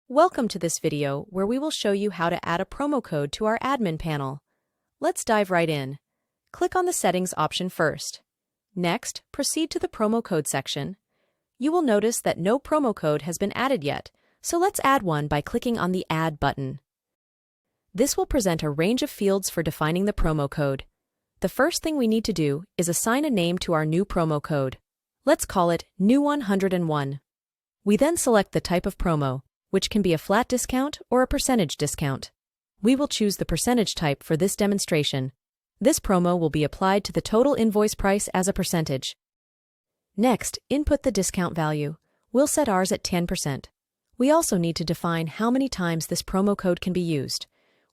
Welcome to this video where we will show you how to add a promo code to our admin panel. Let's dive right in. Click on the Settings option first. Next, proceed to the Promo Code section. You will notice that no promo code has been added yet, so let's add one by clicking on the Add button. This will present a range of fields for defining the promo code. The first thing we need to do is assign a name to our new promo code. Let's call it New101. We then select the type of promo, which can be a flat discount or a percentage discount. We will choose the percentage type for this demonstration. This promo will be applied to the total invoice price as a percentage. Next, input the discount value. We'll set ours at 10%. We also need to define how many times this promo code can be used.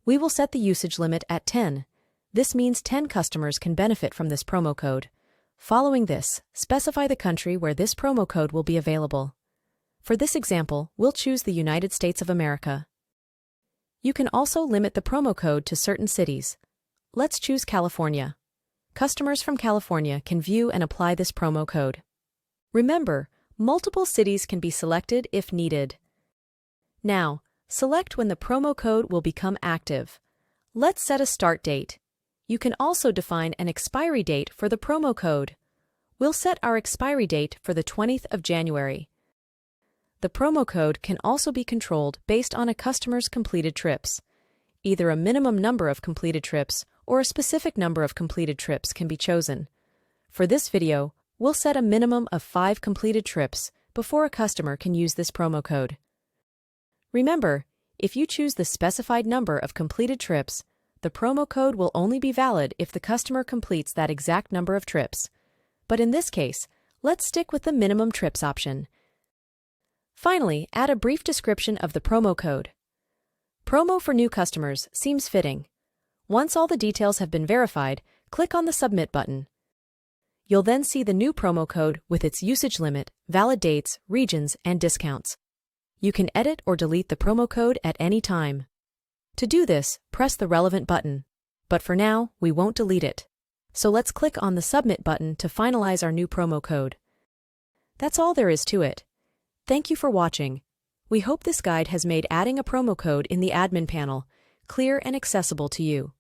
We will set the usage limit at 10. This means 10 customers can benefit from this promo code. Following this, specify the country where this promo code will be available. For this example, we'll choose the United States of America. You can also limit the promo code to certain cities. Let's choose California. Customers from California can view and apply this promo code. Remember, multiple cities can be selected if needed. Now, select when the promo code will become active. Let's set a start date. You can also define an expiry date for the promo code. We'll set our expiry date for the 20th of January. The promo code can also be controlled based on a customer's completed trips. Either a minimum number of completed trips or a specific number of completed trips can be chosen. For this video, we'll set a minimum of 5 completed trips before a customer can use this promo code. Remember, if you choose the specified number of completed trips, the promo code will only be valid if the customer completes that exact number of trips. But in this case, let's stick with the minimum trips option. Finally, add a brief description of the promo code. Promo for new customers seems fitting. Once all the details have been verified, click on the Submit button. You'll then see the new promo code with its usage limit, valid dates, regions, and discounts. You can edit or delete the promo code at any time. To do this, press the relevant button. But for now, we won't delete it. So let's click on the Submit button to finalize our new promo code. That's all there is to it. Thank you for watching. We hope this guide has made adding a promo code in the admin panel clear and accessible to you.